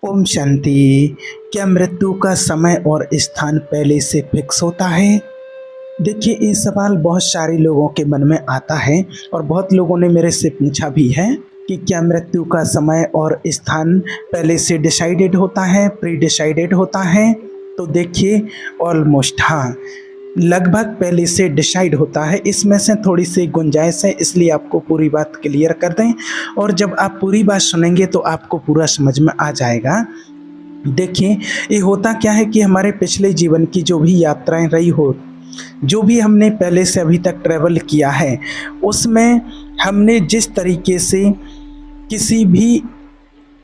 ओम शांति। क्या मृत्यु का समय और स्थान पहले से फिक्स होता है? देखिए, ये सवाल बहुत सारे लोगों के मन में आता है और बहुत लोगों ने मेरे से पूछा भी है कि क्या मृत्यु का समय और स्थान पहले से डिसाइडेड होता है, प्री डिसाइडेड होता है? तो देखिए, ऑलमोस्ट हाँ, लगभग पहले से डिसाइड होता है। इसमें से थोड़ी सी गुंजाइश है, इसलिए आपको पूरी बात क्लियर कर दें और जब आप पूरी बात सुनेंगे तो आपको पूरा समझ में आ जाएगा। देखिए, ये होता क्या है कि हमारे पिछले जीवन की जो भी यात्राएं रही हो, जो भी हमने पहले से अभी तक ट्रैवल किया है, उसमें हमने जिस तरीके से किसी भी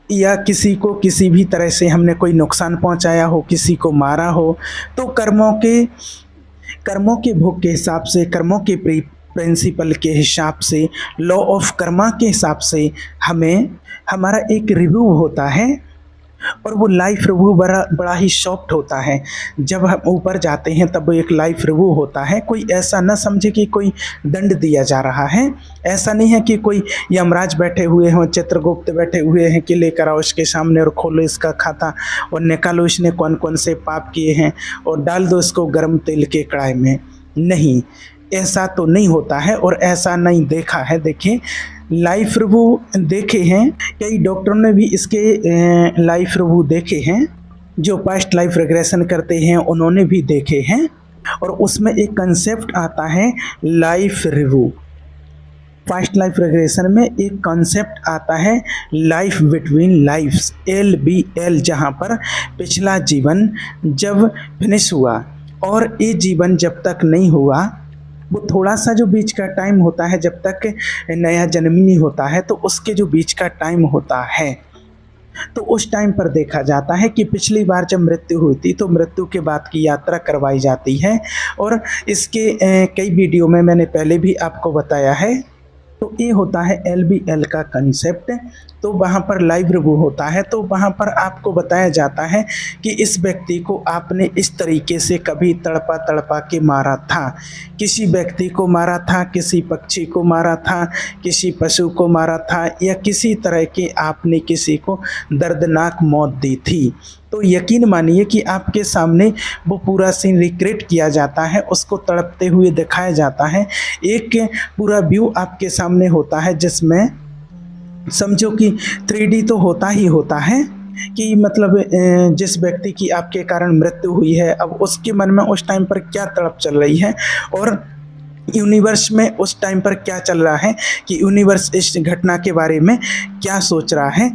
या किसी को किसी भी तरह से हमने कोई नुकसान पहुंचाया हो, किसी को मारा हो, तो कर्मों के भोग के हिसाब से, कर्मों के प्रिंसिपल के हिसाब से, लॉ ऑफ कर्मा के हिसाब से हमें हमारा एक रिव्यू होता है और वो लाइफ रिव्यू बड़ा बड़ा ही सॉफ्ट होता है। जब हम ऊपर जाते हैं तब वो एक लाइफ रिव्यू होता है। कोई ऐसा न समझे कि कोई दंड दिया जा रहा है। ऐसा नहीं है कि कोई यमराज बैठे हुए हों, चित्रगुप्त बैठे हुए हैं कि लेकर आओ इसके सामने और खोलो इसका खाता और निकालो इसने कौन कौन से पाप किए हैं और डाल दो इसको गर्म तेल के कढ़ाई में। नहीं, ऐसा तो नहीं होता है और ऐसा नहीं देखा है। देखिए, लाइफ रिव्यू देखे हैं, कई डॉक्टरों ने भी इसके लाइफ रिव्यू देखे हैं। जो पास्ट लाइफ रिग्रेशन करते हैं उन्होंने भी देखे हैं और उसमें एक कंसेप्ट आता है life review. Past life regression में एक कॉन्सेप्ट आता है लाइफ बिटवीन लाइफ्स, LBL, जहाँ पर पिछला जीवन जब फिनिश हुआ और ये जीवन जब तक नहीं हुआ, वो थोड़ा सा जो बीच का टाइम होता है, जब तक नया जन्म नहीं होता है, तो उसके जो बीच का टाइम होता है, तो उस टाइम पर देखा जाता है कि पिछली बार जब मृत्यु हुई थी तो मृत्यु के बाद की यात्रा करवाई जाती है। और इसके कई वीडियो में मैंने पहले भी आपको बताया है। तो ये होता है LBL का कंसेप्ट। तो वहाँ पर लाइव रिव्यू होता है, तो वहाँ पर आपको बताया जाता है कि इस व्यक्ति को आपने इस तरीके से कभी तड़पा तड़पा के मारा था, किसी व्यक्ति को मारा था, किसी पक्षी को मारा था, किसी पशु को मारा था, या किसी तरह के आपने किसी को दर्दनाक मौत दी थी। तो यकीन मानिए कि आपके सामने वो पूरा सीन रिक्रिएट किया जाता है, उसको तड़पते हुए दिखाया जाता है। एक पूरा व्यू आपके सामने होता है जिसमें समझो कि 3D तो होता ही होता है कि मतलब जिस व्यक्ति की आपके कारण मृत्यु हुई है, अब उसके मन में उस टाइम पर क्या तड़प चल रही है और यूनिवर्स में उस टाइम पर क्या चल रहा है, कि यूनिवर्स इस घटना के बारे में क्या सोच रहा है।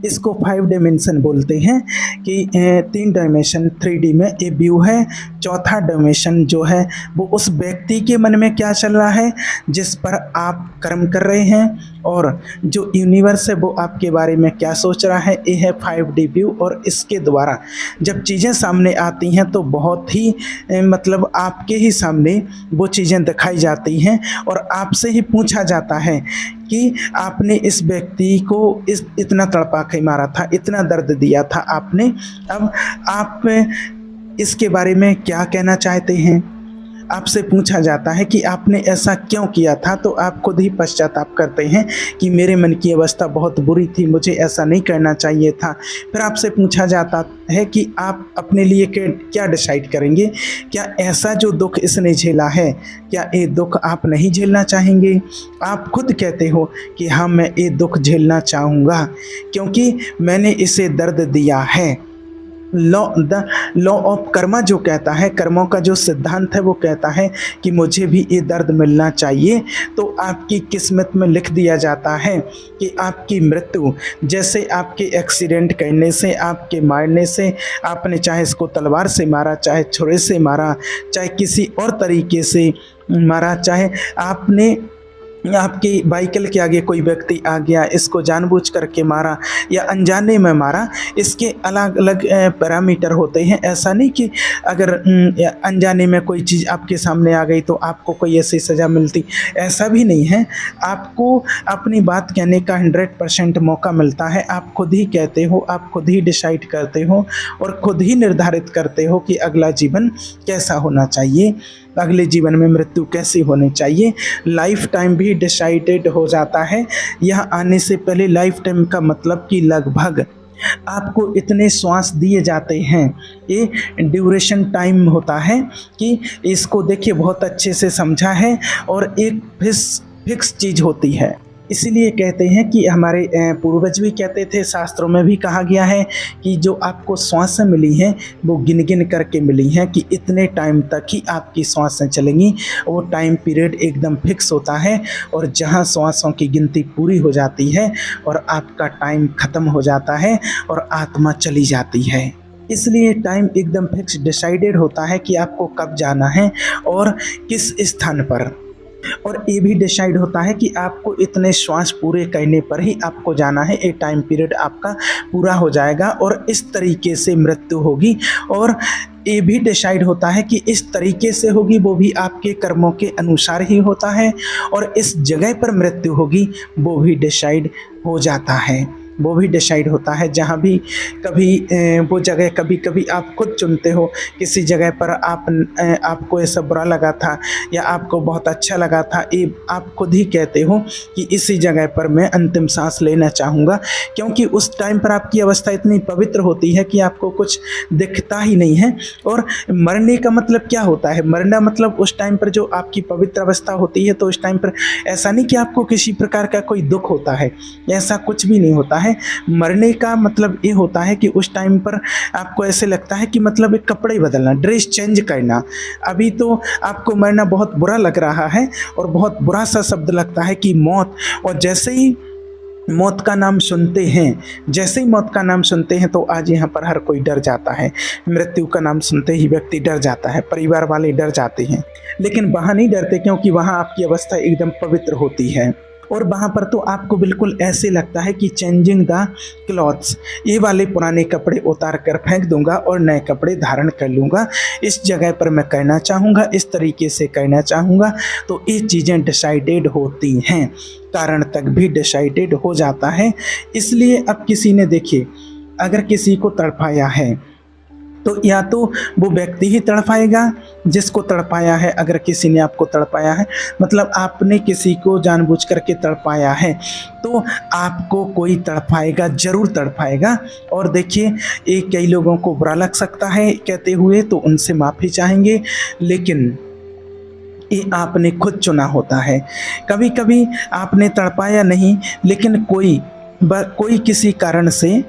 इसको 5 डायमेंशन बोलते हैं कि 3 डायमेंशन 3D में ये व्यू है। चौथा डायमेंशन जो है वो उस व्यक्ति के मन में क्या चल रहा है जिस पर आप कर्म कर रहे हैं, और जो यूनिवर्स है वो आपके बारे में क्या सोच रहा है। ये है 5D व्यू। और इसके द्वारा जब चीज़ें सामने आती हैं तो बहुत ही मतलब आपके ही सामने वो चीज़ें दिखाई जाती हैं और आपसे ही पूछा जाता है कि आपने इस व्यक्ति को इतना तड़पा के मारा था, इतना दर्द दिया था आपने, अब आप इसके बारे में क्या कहना चाहते हैं। आपसे पूछा जाता है कि आपने ऐसा क्यों किया था, तो आप खुद ही पश्चाताप करते हैं कि मेरे मन की अवस्था बहुत बुरी थी, मुझे ऐसा नहीं करना चाहिए था। फिर आपसे पूछा जाता है कि आप अपने लिए क्या डिसाइड करेंगे, क्या ऐसा जो दुख इसने झेला है, क्या ये दुख आप नहीं झेलना चाहेंगे। आप खुद कहते हो कि हाँ, मैं ये दुख झेलना चाहूँगा क्योंकि मैंने इसे दर्द दिया है। लॉ ऑफ कर्मा जो कहता है, कर्मों का जो सिद्धांत है वो कहता है कि मुझे भी ये दर्द मिलना चाहिए। तो आपकी किस्मत में लिख दिया जाता है कि आपकी मृत्यु, जैसे आपके एक्सीडेंट करने से, आपके मारने से, आपने चाहे इसको तलवार से मारा, चाहे छुरे से मारा, चाहे किसी और तरीके से मारा, चाहे आपने आपकी बाइकल के आगे कोई व्यक्ति आ गया, इसको जानबूझ करके मारा या अनजाने में मारा, इसके अलग अलग पैरामीटर होते हैं। ऐसा नहीं कि अगर अनजाने में कोई चीज़ आपके सामने आ गई तो आपको कोई ऐसी सज़ा मिलती, ऐसा भी नहीं है। आपको अपनी बात कहने का 100% मौका मिलता है। आप खुद ही कहते हो, आप खुद ही डिसाइड करते हो और खुद ही निर्धारित करते हो कि अगला जीवन कैसा होना चाहिए, अगले जीवन में मृत्यु कैसी होनी चाहिए। लाइफ टाइम भी डिसाइडेड हो जाता है। यह आने से पहले लाइफ टाइम का मतलब कि लगभग आपको इतने श्वास दिए जाते हैं, ये ड्यूरेशन टाइम होता है कि इसको देखिए बहुत अच्छे से समझा है और एक फिक्स चीज़ होती है। इसीलिए कहते हैं कि हमारे पूर्वज भी कहते थे, शास्त्रों में भी कहा गया है कि जो आपको श्वासें मिली हैं वो गिन गिन करके मिली हैं कि इतने टाइम तक ही आपकी श्वासें चलेंगी। वो टाइम पीरियड एकदम फिक्स होता है और जहां श्वासों की गिनती पूरी हो जाती है और आपका टाइम ख़त्म हो जाता है और आत्मा चली जाती है। इसलिए टाइम एकदम फिक्स डिसाइडेड होता है कि आपको कब जाना है और किस स्थान पर, और ये भी डिसाइड होता है कि आपको इतने श्वास पूरे करने पर ही आपको जाना है, ये टाइम पीरियड आपका पूरा हो जाएगा और इस तरीके से मृत्यु होगी। और ये भी डिसाइड होता है कि इस तरीके से होगी, वो भी आपके कर्मों के अनुसार ही होता है, और इस जगह पर मृत्यु होगी वो भी डिसाइड हो जाता है, वो भी डिसाइड होता है। जहाँ भी कभी वो जगह कभी कभी आप खुद चुनते हो, किसी जगह पर आपको ऐसा बुरा लगा था या आपको बहुत अच्छा लगा था, ये आप खुद ही कहते हो कि इसी जगह पर मैं अंतिम सांस लेना चाहूँगा, क्योंकि उस टाइम पर आपकी अवस्था इतनी पवित्र होती है कि आपको कुछ दिखता ही नहीं है। और मरने का मतलब क्या होता है? मरना मतलब उस टाइम पर जो आपकी पवित्र अवस्था होती है, तो उस टाइम पर ऐसा नहीं कि आपको किसी प्रकार का कोई दुख होता है, ऐसा कुछ भी नहीं होता है। मरने का मतलब ये होता है कि उस टाइम पर आपको ऐसे लगता है कि मतलब एक कपड़े बदलना, ड्रेस चेंज करना। अभी तो आपको मरना बहुत बुरा लग रहा है और बहुत बुरा सा शब्द लगता है कि मौत, और जैसे ही मौत का नाम सुनते हैं तो आज यहाँ पर हर कोई डर जाता है। मृत्यु का नाम सुनते ही व्यक्ति डर जाता है, परिवार वाले डर जाते हैं, लेकिन वहाँ नहीं डरते, क्योंकि वहाँ आपकी अवस्था एकदम पवित्र होती है। और वहाँ पर तो आपको बिल्कुल ऐसे लगता है कि चेंजिंग द क्लॉथ्स, ये वाले पुराने कपड़े उतार कर फेंक दूंगा और नए कपड़े धारण कर लूँगा, इस जगह पर मैं करना चाहूँगा, इस तरीके से करना चाहूँगा। तो ये चीज़ें डिसाइडेड होती हैं, कारण तक भी डिसाइडेड हो जाता है। इसलिए अब किसी ने देखिए, अगर किसी को तड़पाया है तो या तो वो व्यक्ति ही तड़पाएगा जिसको तड़पाया है। अगर किसी ने आपको तड़पाया है, मतलब आपने किसी को जानबूझ करके तड़पाया है, तो आपको कोई तड़पाएगा, ज़रूर तड़पाएगा। और देखिए, ये कई लोगों को बुरा लग सकता है कहते हुए, तो उनसे माफ़ी चाहेंगे, लेकिन ये आपने खुद चुना होता है। कभी कभी आपने तड़पाया नहीं, लेकिन कोई किसी कारण से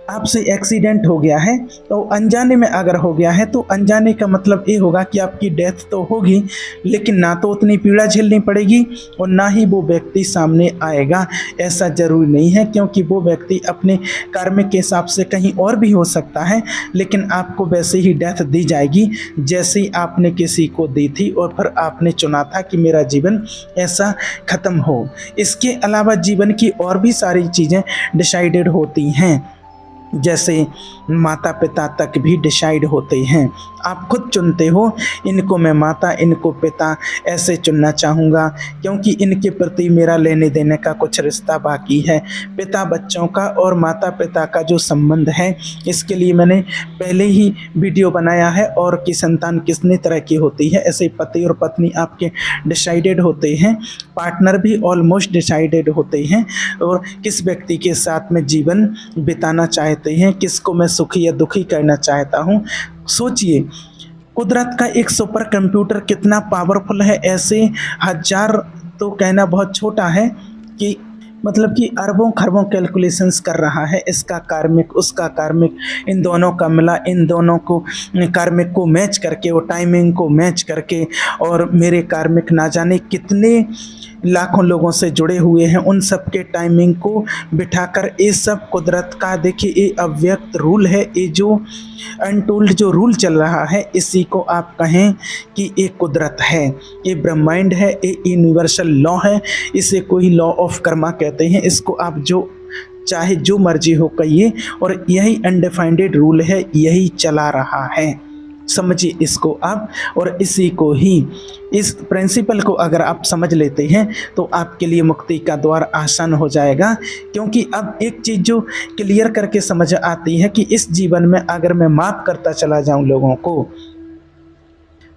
आपसे एक्सीडेंट हो गया है, तो अनजाने में अगर हो गया है, तो अनजाने का मतलब ये होगा कि आपकी डेथ तो होगी, लेकिन ना तो उतनी पीड़ा झेलनी पड़ेगी और ना ही वो व्यक्ति सामने आएगा। ऐसा ज़रूरी नहीं है, क्योंकि वो व्यक्ति अपने कर्म के हिसाब से कहीं और भी हो सकता है, लेकिन आपको वैसे ही डेथ दी जाएगी जैसे ही आपने किसी को दी थी और फिर आपने चुना था कि मेरा जीवन ऐसा ख़त्म हो। इसके अलावा जीवन की और भी सारी चीज़ें डिसाइडेड होती हैं, जैसे माता पिता तक भी डिसाइड होते हैं। आप खुद चुनते हो, इनको मैं माता, इनको पिता ऐसे चुनना चाहूँगा, क्योंकि इनके प्रति मेरा लेने देने का कुछ रिश्ता बाकी है। पिता बच्चों का और माता पिता का जो संबंध है, इसके लिए मैंने पहले ही वीडियो बनाया है, और कि संतान कितने तरह की होती है। ऐसे पति और पत्नी आपके डिसाइडेड होते हैं, पार्टनर भी ऑलमोस्ट डिसाइडेड होते हैं, और किस व्यक्ति के साथ में जीवन बिताना चाहते हैं, किसको मैं सुखी या दुखी करना चाहता हूँ। सोचिए, कुदरत का एक सुपर कंप्यूटर कितना पावरफुल है। ऐसे हजार तो कहना बहुत छोटा है कि मतलब कि अरबों खरबों कैलकुलेशंस कर रहा है, इसका कार्मिक, उसका कार्मिक, इन दोनों का मिला, इन दोनों को कार्मिक को मैच करके, वो टाइमिंग को मैच करके, और मेरे कार्मिक ना जाने कितने लाखों लोगों से जुड़े हुए हैं, उन सब के टाइमिंग को बिठाकर, ये सब कुदरत का देखिए, ये अव्यक्त रूल है, ये जो अनटोल्ड जो रूल चल रहा है, इसी को आप कहें कि ये कुदरत है, ये ब्रह्मांड है, ये यूनिवर्सल लॉ है, इसे कोई लॉ ऑफ कर्मा कहते हैं। इसको आप जो चाहे जो मर्जी हो कहिए, और यही अनडिफाइंड रूल है, यही चला रहा है। समझिए इसको आप, और इसी को ही, इस प्रिंसिपल को अगर आप समझ लेते हैं तो आपके लिए मुक्ति का द्वार आसान हो जाएगा। क्योंकि अब एक चीज़ जो क्लियर करके समझ आती है कि इस जीवन में अगर मैं माफ़ करता चला जाऊं लोगों को,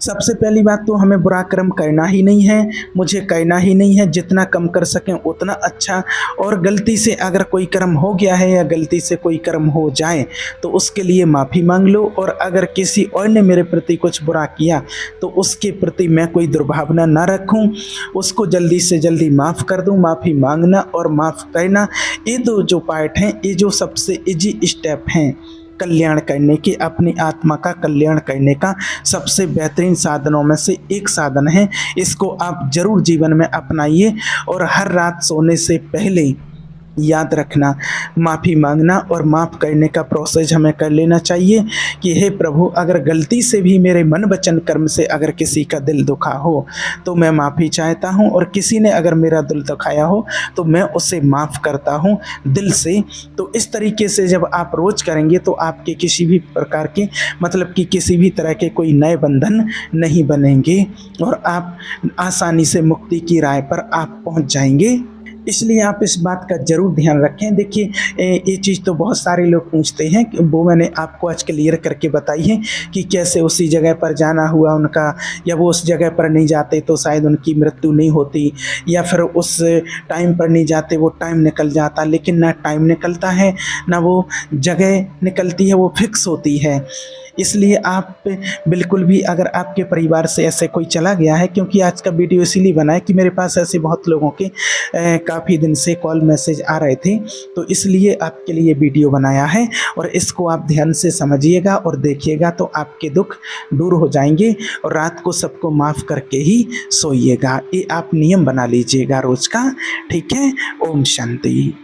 सबसे पहली बात तो हमें बुरा कर्म करना ही नहीं है, मुझे करना ही नहीं है, जितना कम कर सकें उतना अच्छा। और गलती से अगर कोई कर्म हो गया है या गलती से कोई कर्म हो जाए तो उसके लिए माफ़ी मांग लो। और अगर किसी और ने मेरे प्रति कुछ बुरा किया तो उसके प्रति मैं कोई दुर्भावना ना रखूं, उसको जल्दी से जल्दी माफ़ कर दूं। माफ़ी मांगना और माफ़ करना, ये दो जो पार्ट हैं, ये जो सबसे इजी स्टेप हैं कल्याण करने के, अपनी आत्मा का कल्याण करने का सबसे बेहतरीन साधनों में से एक साधन है। इसको आप ज़रूर जीवन में अपनाइए और हर रात सोने से पहले याद रखना, माफ़ी मांगना और माफ़ करने का प्रोसेस हमें कर लेना चाहिए कि हे प्रभु, अगर गलती से भी मेरे मन वचन कर्म से अगर किसी का दिल दुखा हो तो मैं माफ़ी चाहता हूँ, और किसी ने अगर मेरा दिल दुखाया हो तो मैं उसे माफ़ करता हूँ दिल से। तो इस तरीके से जब आप रोज़ करेंगे तो आपके किसी भी प्रकार के, मतलब कि किसी भी तरह के कोई नए बंधन नहीं बनेंगे और आप आसानी से मुक्ति की राह पर आप पहुँच जाएंगे। इसलिए आप इस बात का ज़रूर ध्यान रखें। देखिए, ये चीज़ तो बहुत सारे लोग पूछते हैं, वो मैंने आपको आज क्लियर करके बताई है कि कैसे उसी जगह पर जाना हुआ उनका, या वो उस जगह पर नहीं जाते तो शायद उनकी मृत्यु नहीं होती, या फिर उस टाइम पर नहीं जाते वो टाइम निकल जाता। लेकिन ना टाइम निकलता है ना वो जगह निकलती है, वो फिक्स होती है। इसलिए आप बिल्कुल भी, अगर आपके परिवार से ऐसे कोई चला गया है, क्योंकि आज का वीडियो इसीलिए बना है कि मेरे पास ऐसे बहुत लोगों के काफ़ी दिन से कॉल मैसेज आ रहे थे, तो इसलिए आपके लिए वीडियो बनाया है। और इसको आप ध्यान से समझिएगा और देखिएगा तो आपके दुख दूर हो जाएंगे। और रात को सबको माफ़ करके ही सोइएगा, ये आप नियम बना लीजिएगा रोज़ का। ठीक है, ओम शांति।